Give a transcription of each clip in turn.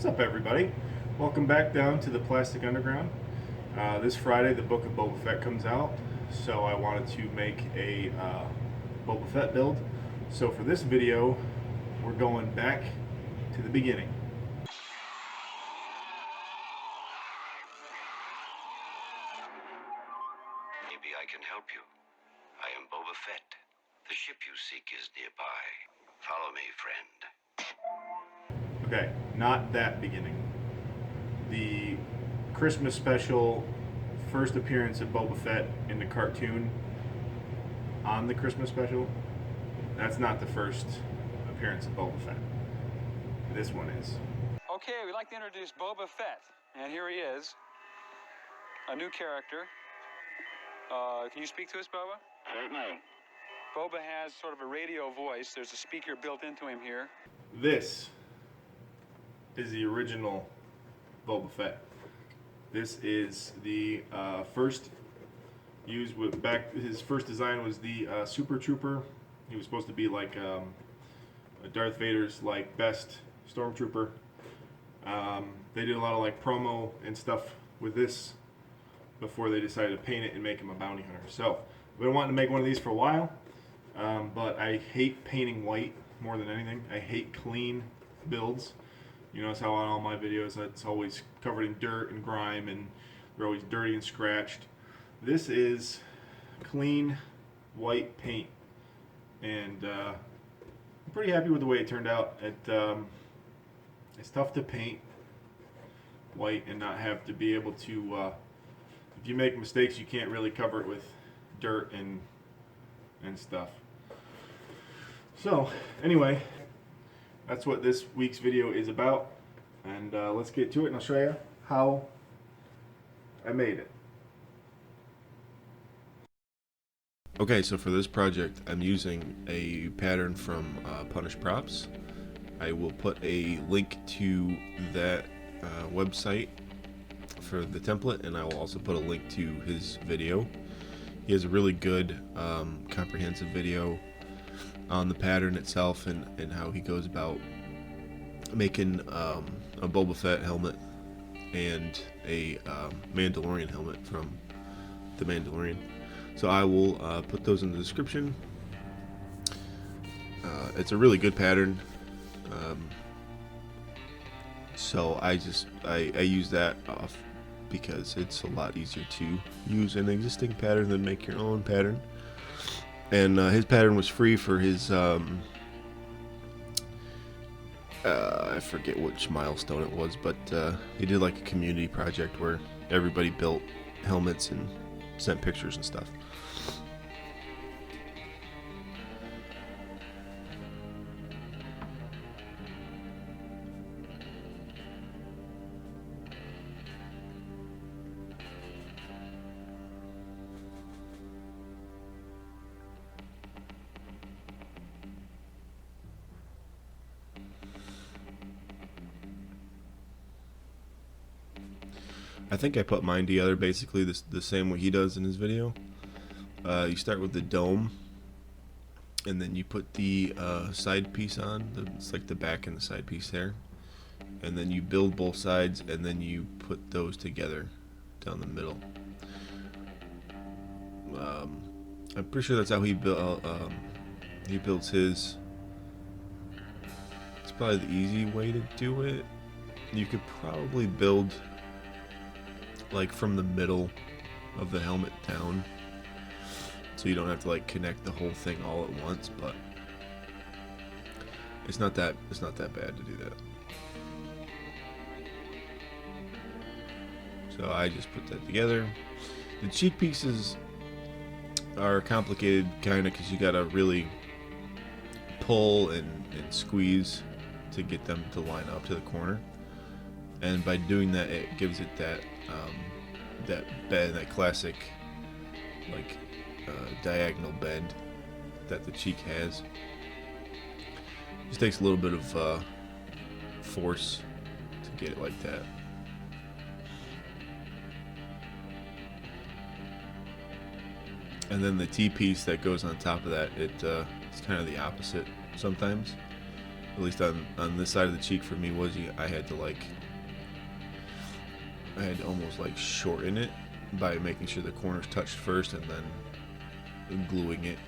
up, everybody? Welcome back down to the Plastic Underground. This Friday the Book of Boba Fett comes out, so I wanted to make a Boba Fett build. So for this video we're going back to the beginning. Maybe I can help you. I am Boba Fett. The ship you seek is nearby. Follow me, friend. Okay, not that beginning. The Christmas special first appearance of Boba Fett in the cartoon on the Christmas special, that's not the first appearance of Boba Fett. This one is. Okay, we'd like to introduce Boba Fett, and here he is, a new character. Can you speak to us, Boba? Certainly. Boba has sort of a radio voice. There's a speaker built into him here. This is the original Boba Fett. This is the first used with back. His first design was the Super Trooper. He was supposed to be like Darth Vader's like best stormtrooper. They did a lot of like promo and stuff with this before they decided to paint it and make him a bounty hunter. So I've been wanting to make one of these for a while, but I hate painting white more than anything. I hate clean builds. You notice how on all my videos it's always covered in dirt and grime and they're always dirty and scratched. This is clean white paint, and I'm pretty happy with the way it turned out. It's tough to paint white and not have to be able to, if you make mistakes you can't really cover it with dirt and stuff. So anyway, that's what this week's video is about, and let's get to it and I'll show you how I made it. Okay, so for this project I'm using a pattern from Punish Props. I will put a link to that website for the template, and I will also put a link to his video. He has a really good comprehensive video on the pattern itself and how he goes about making a Boba Fett helmet and a Mandalorian helmet from The Mandalorian. So I will put those in the description. It's a really good pattern, so I use that off because it's a lot easier to use an existing pattern than make your own pattern. And his pattern was free for his I forget which milestone it was, but he did like a community project where everybody built helmets and sent pictures and stuff. I think I put mine together basically the same way he does in his video. You start with the dome, and then you put the side piece on. It's like the back and the side piece there. And then you build both sides, and then you put those together down the middle. I'm pretty sure that's how he builds his. It's probably the easy way to do it. You could probably build like from the middle of the helmet down, so you don't have to like connect the whole thing all at once, but it's not that bad to do that. So I just put that together. The cheek pieces are complicated kind of because you gotta really pull and squeeze to get them to line up to the corner, and by doing that it gives it that that bend, that classic like diagonal bend that the cheek has. Just takes a little bit of force to get it like that. And then the T-piece that goes on top of that, it's kind of the opposite sometimes. at least on this side of the cheek for me, was I had to almost like shorten it by making sure the corners touched first and then gluing it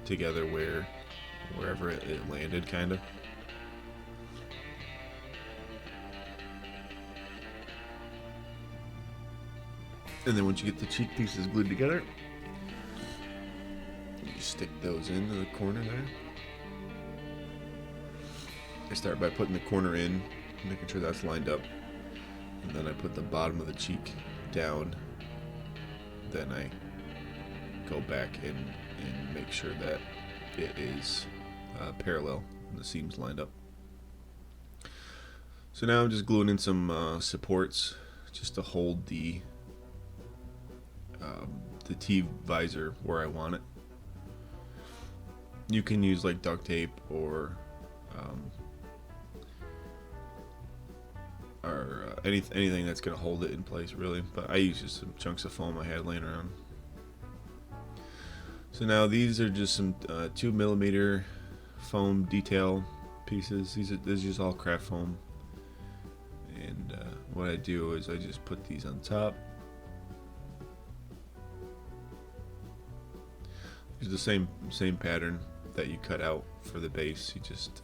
together wherever it landed, kind of. And then once you get the cheek pieces glued together, you stick those into the corner there. I start by putting the corner in, making sure that's lined up, and then I put the bottom of the cheek down. Then I go back and make sure that it is parallel and the seams lined up. So now I'm just gluing in some supports just to hold the T visor where I want it. You can use like duct tape or anything that's going to hold it in place, really. But I use just some chunks of foam I had laying around. So now these are just some 2mm foam detail pieces. This is just all craft foam. And what I do is I just put these on top. It's the same pattern that you cut out for the base. You just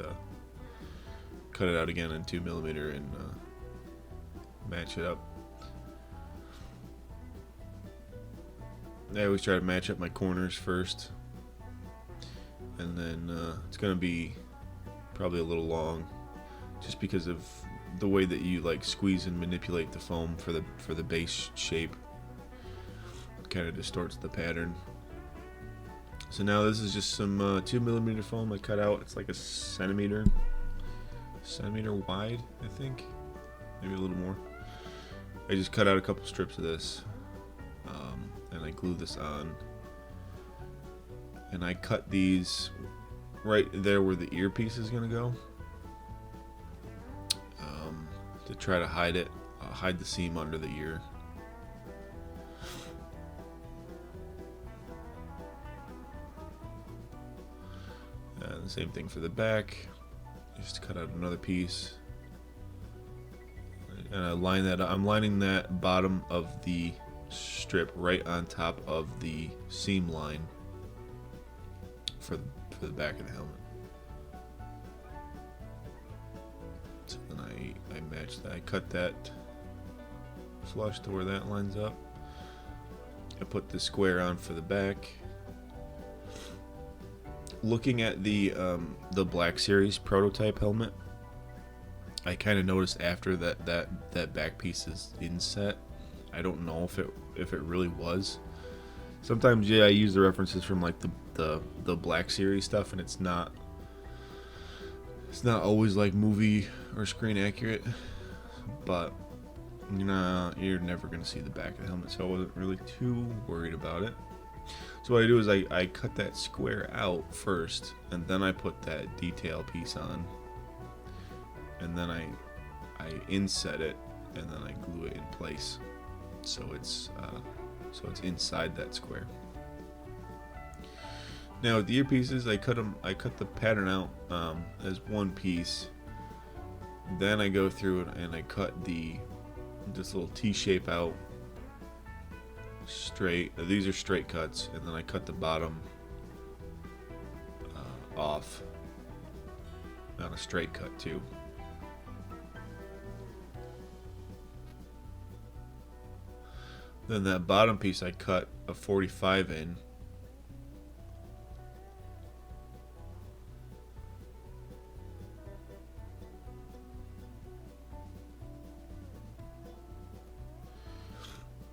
cut it out again in 2mm and match it up. I always try to match up my corners first, and then it's gonna be probably a little long, just because of the way that you like squeeze and manipulate the foam for the base shape. It kind of distorts the pattern. So now this is just some 2mm foam I cut out. It's like a centimeter wide, I think, maybe a little more. I just cut out a couple strips of this, and I glue this on. And I cut these right there where the earpiece is gonna go, to try to hide it, hide the seam under the ear. And the same thing for the back. Just cut out another piece, and I line that up. I'm lining that bottom of the strip right on top of the seam line for the back of the helmet. So then I match that. I cut that flush to where that lines up. I put the square on for the back. Looking at the Black Series prototype helmet, I kind of noticed after that back piece is inset. I don't know if it really was. Sometimes I use the references from like the Black Series stuff, and it's not always like movie or screen accurate. But you're never gonna see the back of the helmet, so I wasn't really too worried about it. So what I do is I cut that square out first, and then I put that detail piece on, and then I inset it, and then I glue it in place, so it's inside that square. Now with the earpieces, I cut the pattern out as one piece. Then I go through and I cut this little T shape out. Straight. These are straight cuts, and then I cut the bottom off on a straight cut too. Then that bottom piece I cut a 45 in.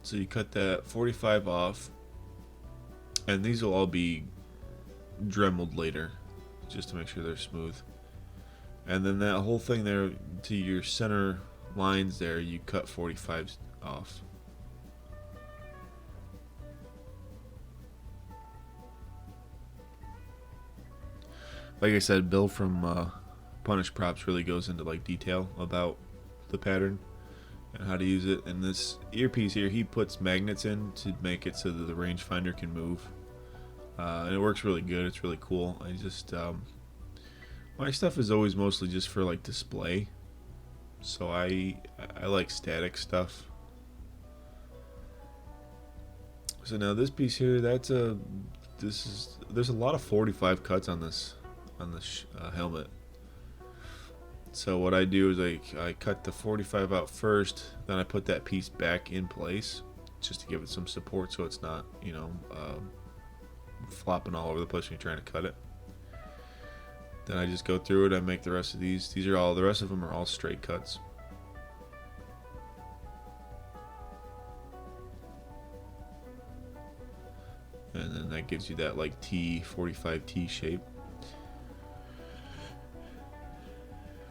So you cut that 45 off, and these will all be dremeled later, just to make sure they're smooth. And then that whole thing there to your center lines there, you cut 45s off. Like I said, Bill from Punish Props really goes into like detail about the pattern and how to use it. And this earpiece here, he puts magnets in to make it so that the rangefinder can move, and it works really good. It's really cool. I just My stuff is always mostly just for like display, so I like static stuff. So now this piece here, there's a lot of 45 cuts on this helmet. So what I do is I cut the 45 out first, then I put that piece back in place just to give it some support so it's not, you know, flopping all over the place when you're trying to cut it. Then I just go through it. I make the rest of these. The rest of them are all straight cuts. And then that gives you that like T45T shape.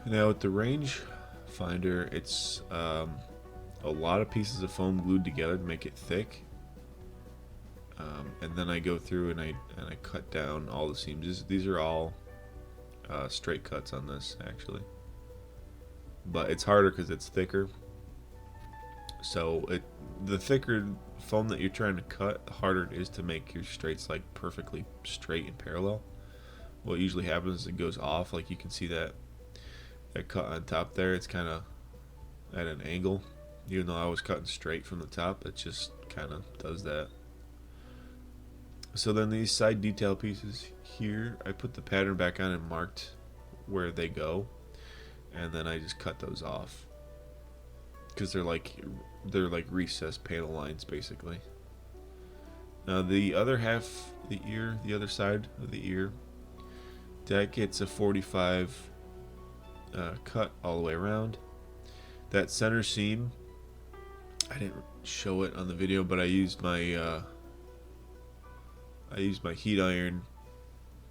Now with the range finder, it's a lot of pieces of foam glued together to make it thick. And then I go through and I cut down all the seams. These are all straight cuts on this actually, but it's harder because it's thicker. So the thicker foam that you're trying to cut, the harder it is to make your straights like perfectly straight and parallel. What usually happens is it goes off, like you can see that cut on top there. It's kind of at an angle, even though I was cutting straight from the top. It just kind of does that. So then these side detail pieces here, I put the pattern back on and marked where they go, and then I just cut those off because they're like recessed panel lines basically. Now the other half, the other side of the ear, that gets a 45 cut all the way around. That center seam, I didn't show it on the video, but I used my heat iron,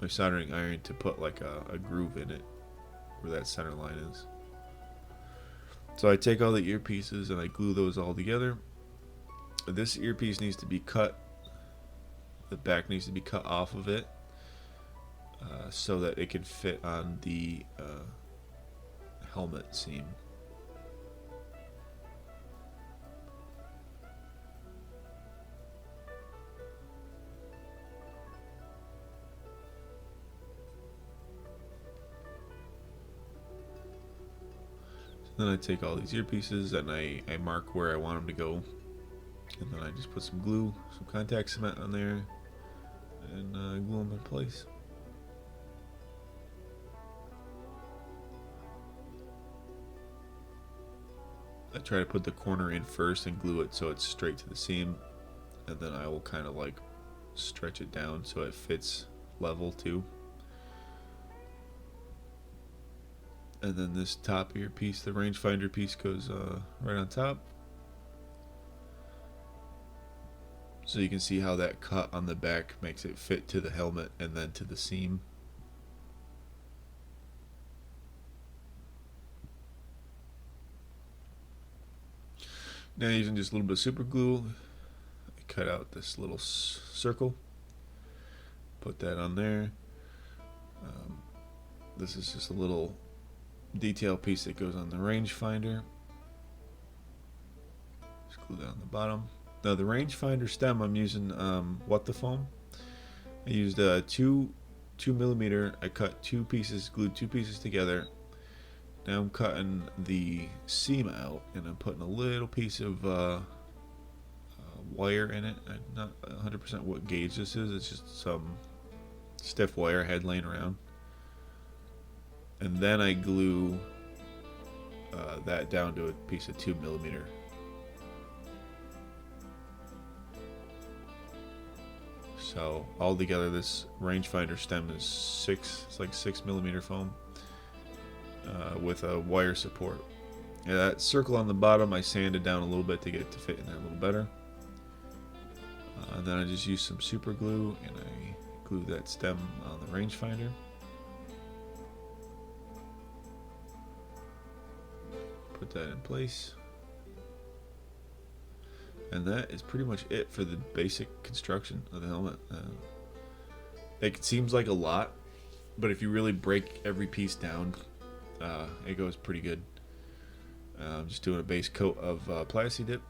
my soldering iron, to put like a groove in it where that center line is. So I take all the earpieces and I glue those all together. This earpiece needs to be cut, the back needs to be cut off of it so that it can fit on the helmet seam. Then I take all these earpieces and I mark where I want them to go, and then I just put some glue, some contact cement on there, and glue them in place. I try to put the corner in first and glue it so it's straight to the seam, and then I will kind of like stretch it down so it fits level too. And then this top earpiece, the rangefinder piece, goes right on top. So you can see how that cut on the back makes it fit to the helmet and then to the seam. Now using just a little bit of super glue, I cut out this little circle, put that on there. This is just a little detail piece that goes on the rangefinder. Just glue that on the bottom. Now the rangefinder stem, I'm using what the foam. I used a 2 millimeter. I cut two pieces, glued two pieces together. Now I'm cutting the seam out, and I'm putting a little piece of wire in it. I'm not 100% what gauge this is. It's just some stiff wire I had laying around. And then I glue that down to a piece of 2 millimeter. So all together, this rangefinder stem is it's like 6 millimeter foam with a wire support. And that circle on the bottom, I sanded down a little bit to get it to fit in there a little better. And then I just used some super glue and I glued that stem on the rangefinder. Put that in place, and that is pretty much it for the basic construction of the helmet. It seems like a lot, but if you really break every piece down, it goes pretty good. I'm just doing a base coat of Plasti Dip.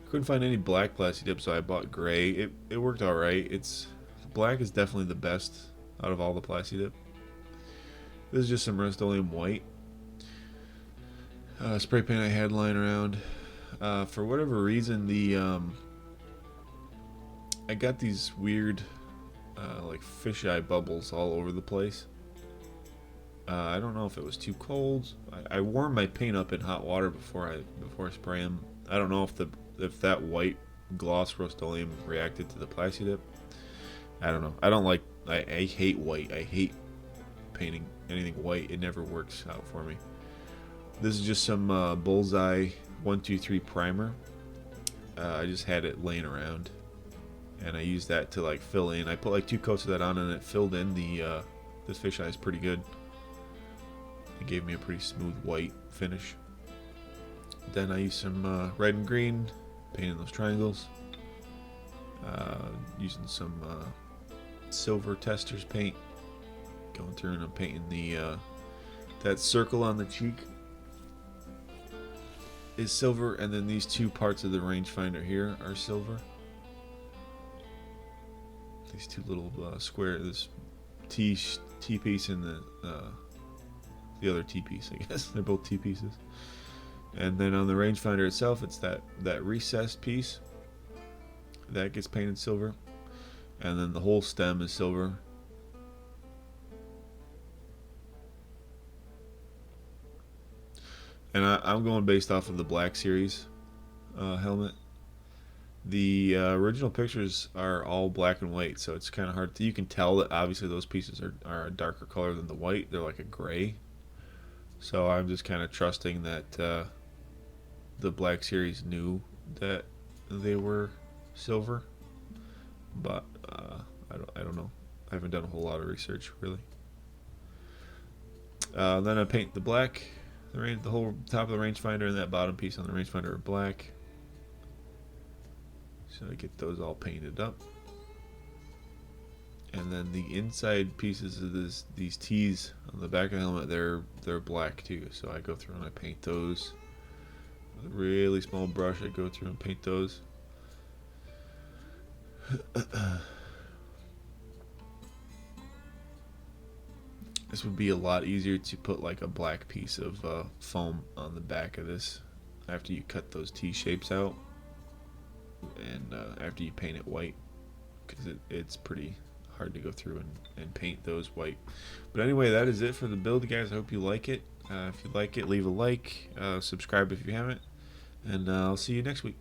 Couldn't find any black Plasti Dip, so I bought gray. It worked all right. Black is definitely the best out of all the Plasti Dip. This is just some Rust-Oleum white. Spray paint I had lying around. For whatever reason, I got these weird like fisheye bubbles all over the place. I don't know if it was too cold. I warm my paint up in hot water before I spray them. I don't know if that white gloss Rust-Oleum reacted to the Plasti Dip. I don't know. I hate white. I hate painting anything white. It never works out for me. This is just some Bullseye 123 primer. I just had it laying around, and I used that to like fill in. I put like 2 coats of that on, and it filled in this fisheye is pretty good. It gave me a pretty smooth white finish. Then I used some red and green, painting those triangles. Using some silver Testors paint, going through and I'm painting that circle on the cheek is silver, and then these 2 parts of the rangefinder here are silver. These 2 little square, this T piece and the other T piece, I guess. They're both T pieces. And then on the rangefinder itself, it's that recessed piece that gets painted silver, and then the whole stem is silver. And I'm going based off of the Black Series helmet. The original pictures are all black and white, so it's kind of hard to, you can tell that obviously those pieces are a darker color than the white. They're like a gray. So I'm just kind of trusting that the Black Series knew that they were silver, but I don't know. I haven't done a whole lot of research really. Then I paint the black. The whole top of the rangefinder and that bottom piece on the rangefinder are black. So I get those all painted up. And then the inside pieces of these T's on the back of the helmet, they're black too. So I go through and I paint those with a really small brush. I go through and paint those. This would be a lot easier to put like a black piece of foam on the back of this after you cut those T shapes out, and after you paint it white, because it's pretty hard to go through and paint those white. But anyway, that is it for the build, guys. I hope you like it. If you like it, leave a like, subscribe if you haven't, and I'll see you next week.